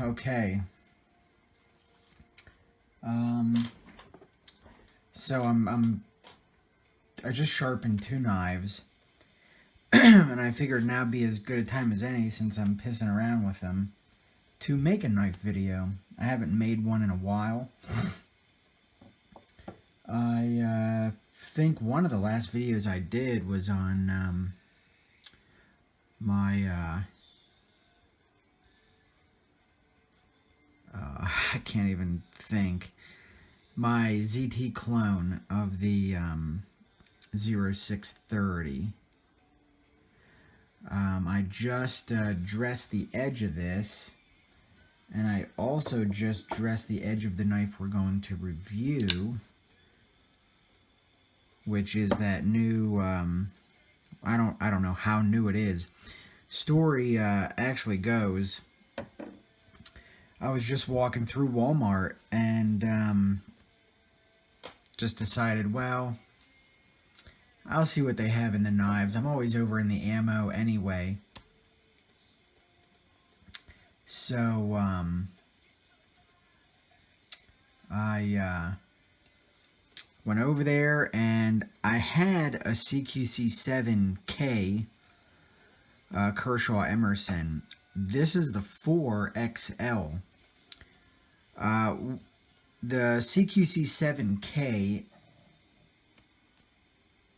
Okay. So I just sharpened 2 knives, and I figured now'd be as good a time as any since I'm pissing around with them to make a knife video. I haven't made one in a while. I think one of the last videos I did was on my I can't even think. My ZT clone of the 0630. I just dressed the edge of this, and I also just dressed the edge of the knife we're going to review, which is that new I don't know how new it is. Story actually goes, I was just walking through Walmart and just decided, well, I'll see what they have in the knives. I'm always over in the ammo anyway. So, I went over there and I had a cqc4k Kershaw Emerson. This is the 4XL. The cqc4k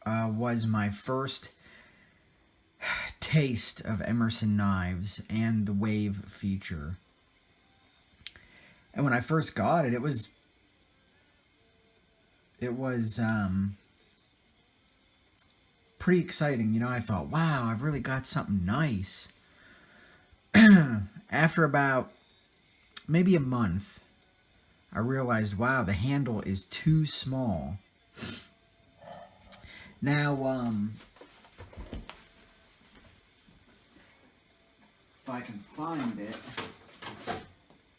was my first taste of Emerson knives and the wave feature. And when I first got it, it was pretty exciting. You know, I thought, wow, I've really got something nice. After about maybe a month, I realized, wow, the handle is too small. Now, if I can find it,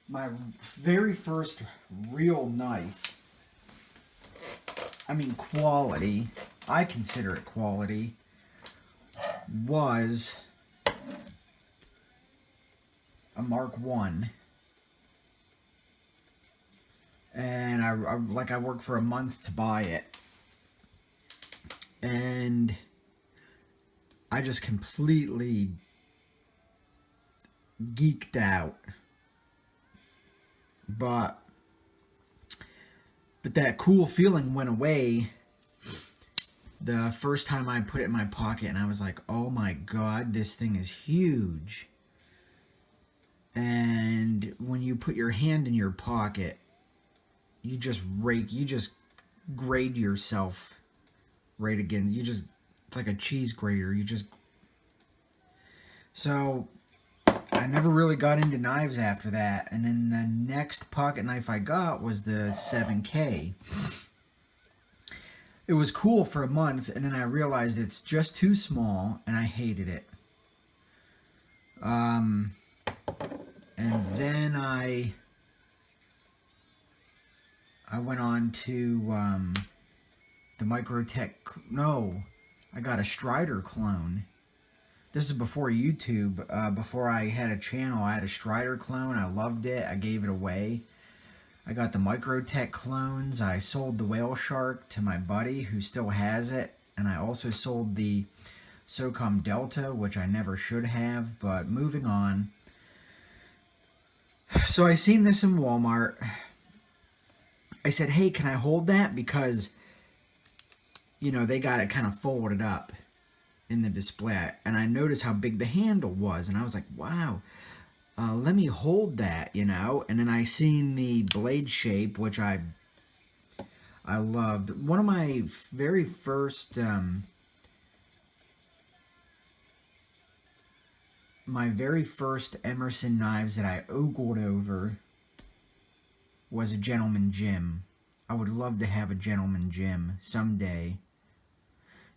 my very first real knife, I mean quality, I consider it quality, was a Mark I. And I worked for a month to buy it. And I just completely geeked out. But that cool feeling went away the first time I put it in my pocket, and I was like, oh my god, this thing is huge. And when you put your hand in your pocket, you just grade yourself right again. It's like a cheese grater. So I never really got into knives after that. And then the next pocket knife I got was the 7K. It was cool for a month, and then I realized it's just too small, and I hated it. And then I went on to the Microtech. No, I got a Strider clone. This is before YouTube. Before I had a channel, I had a Strider clone. I loved it. I gave it away. I got the Microtech clones. I sold the Whale Shark to my buddy who still has it. And I also sold the SOCOM Delta, which I never should have. But moving on. So I seen this in Walmart. I said, hey, can I hold that? Because, you know, they got it kind of folded up in the display. And I noticed how big the handle was. And I was like, wow, let me hold that, you know. And then I seen the blade shape, which I loved. One of my very first Emerson knives that I ogled over was a Gentleman Jim. I would love to have a Gentleman Jim someday.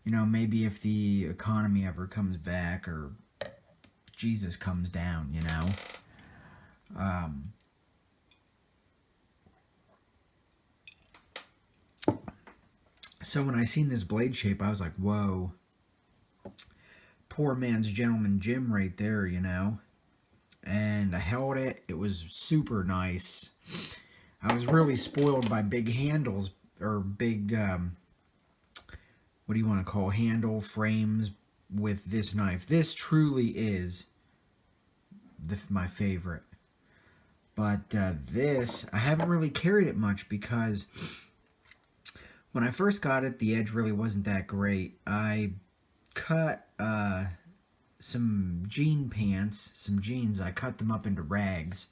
You know, maybe if the economy ever comes back or Jesus comes down, you know. So when I seen this blade shape, I was like, whoa. Poor man's Gentleman Jim right there, you know. and I held it. It was super nice. I was really spoiled by big handles, or big, what do you want to call, handle frames with this knife. This truly is my favorite. But this, I haven't really carried it much because when I first got it, the edge really wasn't that great. I cut some jean pants, some jeans, I cut them up into rags.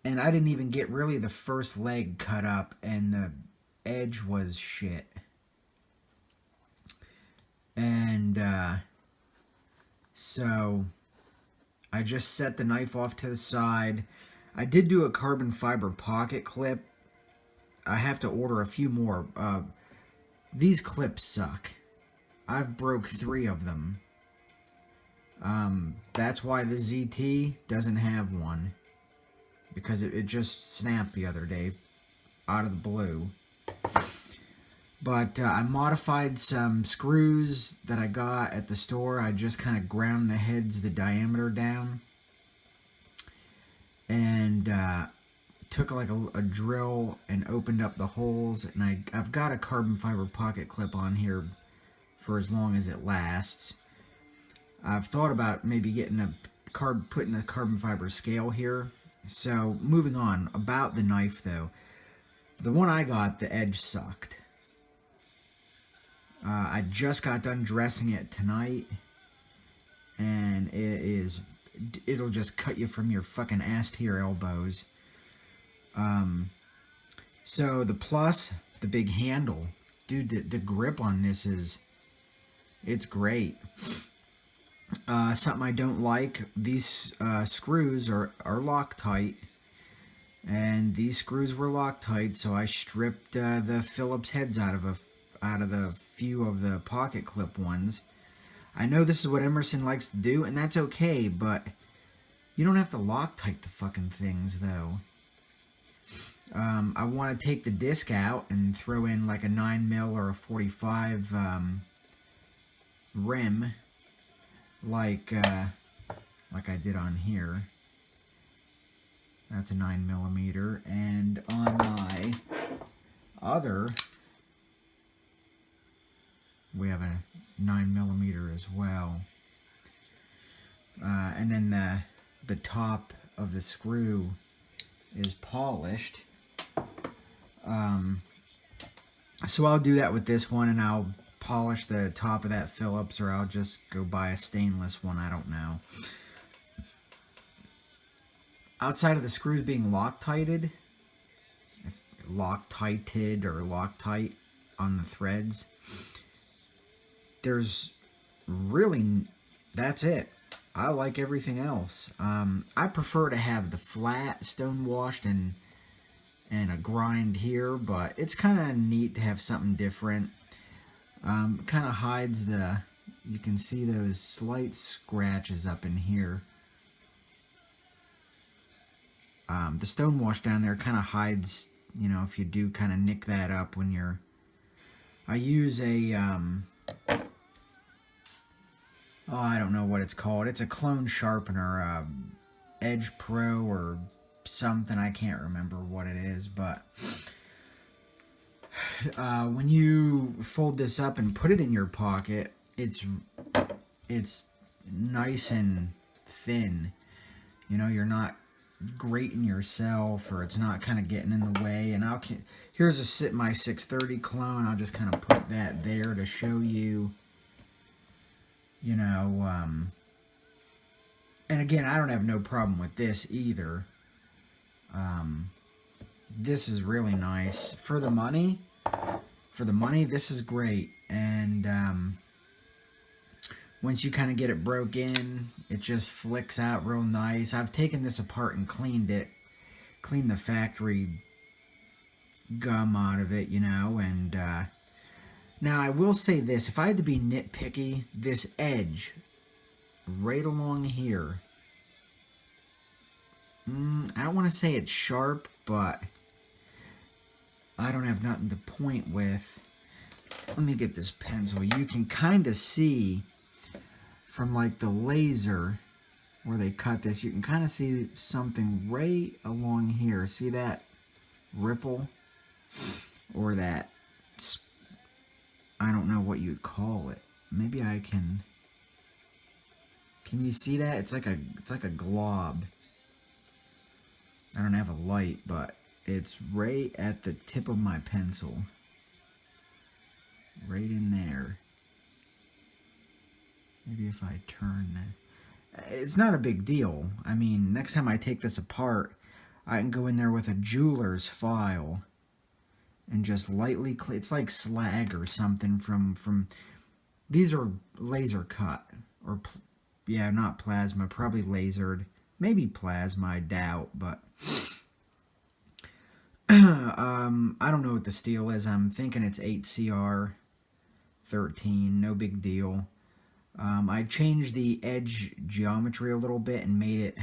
And I didn't even get really the first leg cut up, and the edge was shit. And so I just set the knife off to the side. I did do a carbon fiber pocket clip. I have to order a few more. These clips suck. I've broke 3 of them. That's why the ZT doesn't have one. Because it just snapped the other day out of the blue. But I modified some screws that I got at the store. I just kind of ground the heads, the diameter down. And took like a drill and opened up the holes. And I've got a carbon fiber pocket clip on here for as long as it lasts. I've thought about maybe getting putting a carbon fiber scale here. So, moving on, about the knife though. The one I got, the edge sucked. I just got done dressing it tonight, and it'll just cut you from your fucking ass to your elbows. So the plus, the big handle. Dude, the grip on this it's great. Something I don't like, these screws are Loctite, and these screws were Loctite, so I stripped the Phillips heads out of the few of the pocket clip ones. I know this is what Emerson likes to do, and that's okay, but you don't have to Loctite the fucking things, though. I want to take the disc out and throw in like a 9mm or a 45 rim, like I did on here. That's a 9mm, and on my other, we have a 9mm as well. And then the top of the screw is polished. So I'll do that with this one, and I'll polish the top of that Phillips, or I'll just go buy a stainless one, I don't know. Outside of the screws being Loctited or Loctite on the threads, there's really, that's it. I like everything else. I prefer to have the flat stone washed and a grind here, but it's kind of neat to have something different. Kind of hides you can see those slight scratches up in here. The stone wash down there kind of hides, you know, if you do kind of nick that up when you're, I use a, oh, I don't know what it's called. It's a clone sharpener, Edge Pro or something. I can't remember what it is, but when you fold this up and put it in your pocket, it's nice and thin. You know, you're not grating yourself, or it's not kind of getting in the way. And here's my 630 clone. I'll just kind of put that there to show you, you know, and again, I don't have no problem with this either. This is really nice for the money. For the money, this is great. And once you kind of get it broke in, it just flicks out real nice. I've taken this apart and cleaned the factory gum out of it, you know. And now I will say this: if I had to be nitpicky, this edge right along here, I don't want to say it's sharp, but I don't have nothing to point with. Let me get this pencil. You can kind of see from like the laser where they cut this, you can kind of see something right along here. See that ripple? Or that, I don't know what you'd call it. Maybe I can you see that? It's like a glob. I don't have a light, but it's right at the tip of my pencil. Right in there. Maybe if I turn that. It's not a big deal. I mean, next time I take this apart, I can go in there with a jeweler's file and just lightly it's like slag or something from these are laser cut, or yeah, not plasma, probably lasered, maybe plasma, I doubt, but I don't know what the steel is. I'm thinking it's 8CR 13, no big deal. I changed the edge geometry a little bit and made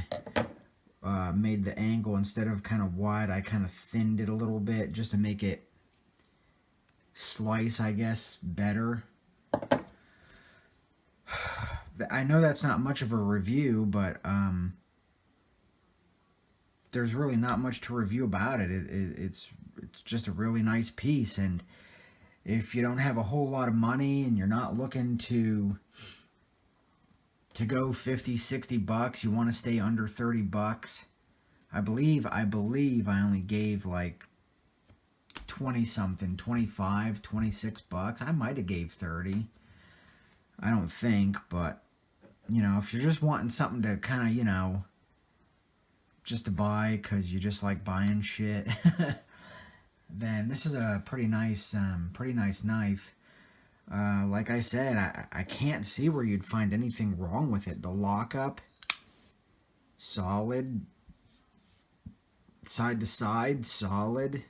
the angle, instead of kind of wide, I kind of thinned it a little bit just to make it slice, I guess, better. I know that's not much of a review, but there's really not much to review about it. It's just a really nice piece, and if you don't have a whole lot of money and you're not looking to go 50, 60 bucks, you want to stay under 30 bucks. I believe I only gave like 20 something, 25, 26 bucks. I might have gave 30. I don't think, but you know, if you're just wanting something to kind of, you know, just to buy because you just like buying shit, then this is a pretty nice knife. Like I said, I can't see where you'd find anything wrong with it. The lockup, solid, side to side, solid.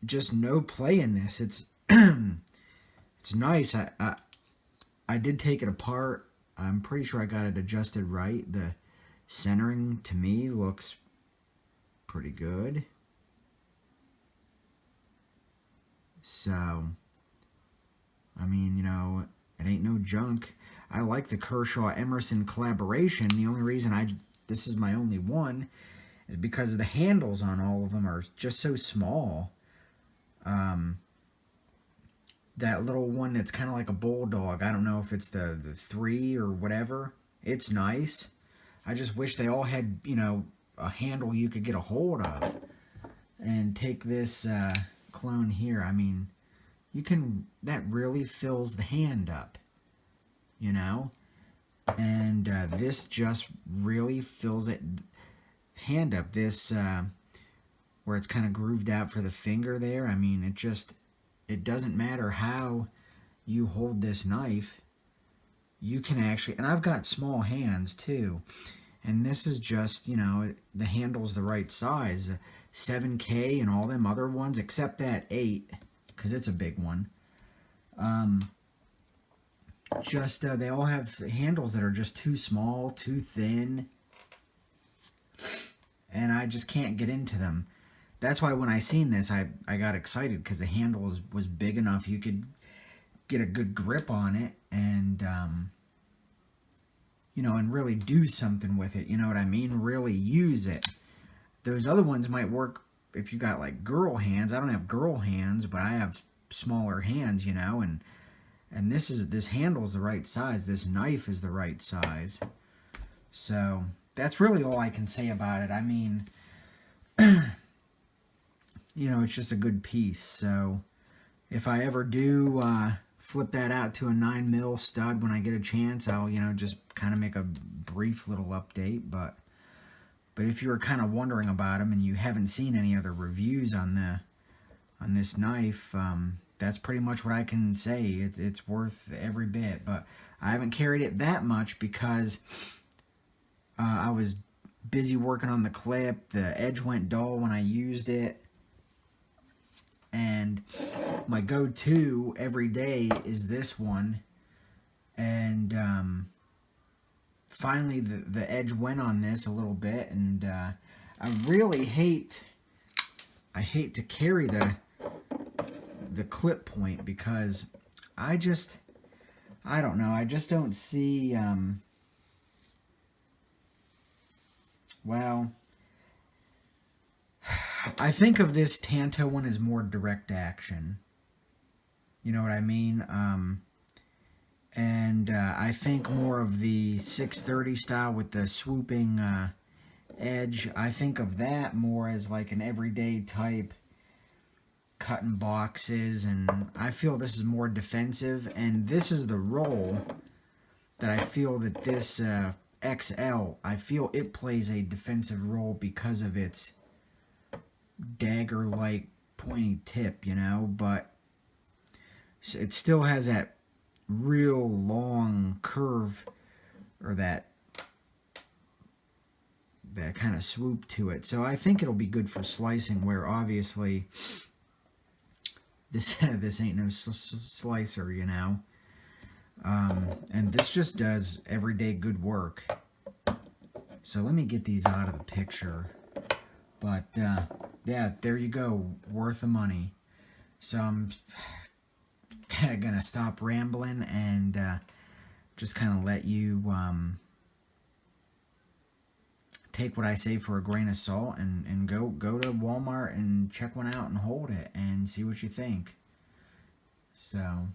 Just no play in this. It's it's nice. I did take it apart. I'm pretty sure I got it adjusted right. The centering to me looks pretty good. So, I mean, you know, it ain't no junk. I like the Kershaw Emerson collaboration. The only reason this is my only one is because the handles on all of them are just so small. That little one that's kind of like a bulldog, I don't know if it's the 3 or whatever. It's nice. I just wish they all had, you know, a handle you could get a hold of. And take this clone here. I mean, you can, that really fills the hand up, you know? And this just really fills it hand up. This where it's kind of grooved out for the finger there. I mean, it doesn't matter how you hold this knife. You can actually, and I've got small hands too, and this is just, you know, the handle's the right size. 7K and all them other ones, except that 8, because it's a big one. They all have handles that are just too small, too thin, and I just can't get into them. That's why when I seen this, I got excited, because the handle was big enough you could get a good grip on it, and you know, and really do something with it. You know what I mean? Really use it. Those other ones might work if you got like girl hands. I don't have girl hands, but I have smaller hands, you know, and this handle's the right size. This knife is the right size. So that's really all I can say about it. I mean, you know, it's just a good piece. So if I ever do flip that out to a 9mm stud when I get a chance, I'll, you know, just kind of make a brief little update. But if you were kind of wondering about them and you haven't seen any other reviews on this knife, that's pretty much what I can say. It's worth every bit. But I haven't carried it that much because I was busy working on the clip. The edge went dull when I used it. And my go-to every day is this one. And finally the edge went on this a little bit, and I really hate to carry the clip point, because I don't know, I just don't see Well, I think of this Tanto one as more direct action. You know what I mean? And I think more of the 630 style with the swooping edge. I think of that more as like an everyday type, cutting boxes, and I feel this is more defensive, and this is the role that I feel that this XL, I feel it plays a defensive role because of its dagger-like pointy tip, you know, but it still has that real long curve, or that kind of swoop to it. So I think it'll be good for slicing, where obviously this ain't no slicer, you know. And this just does everyday good work. So let me get these out of the picture. But yeah, there you go, worth the money. So I'm kind of gonna stop rambling and just kind of let you take what I say for a grain of salt, and go to Walmart and check one out and hold it and see what you think. So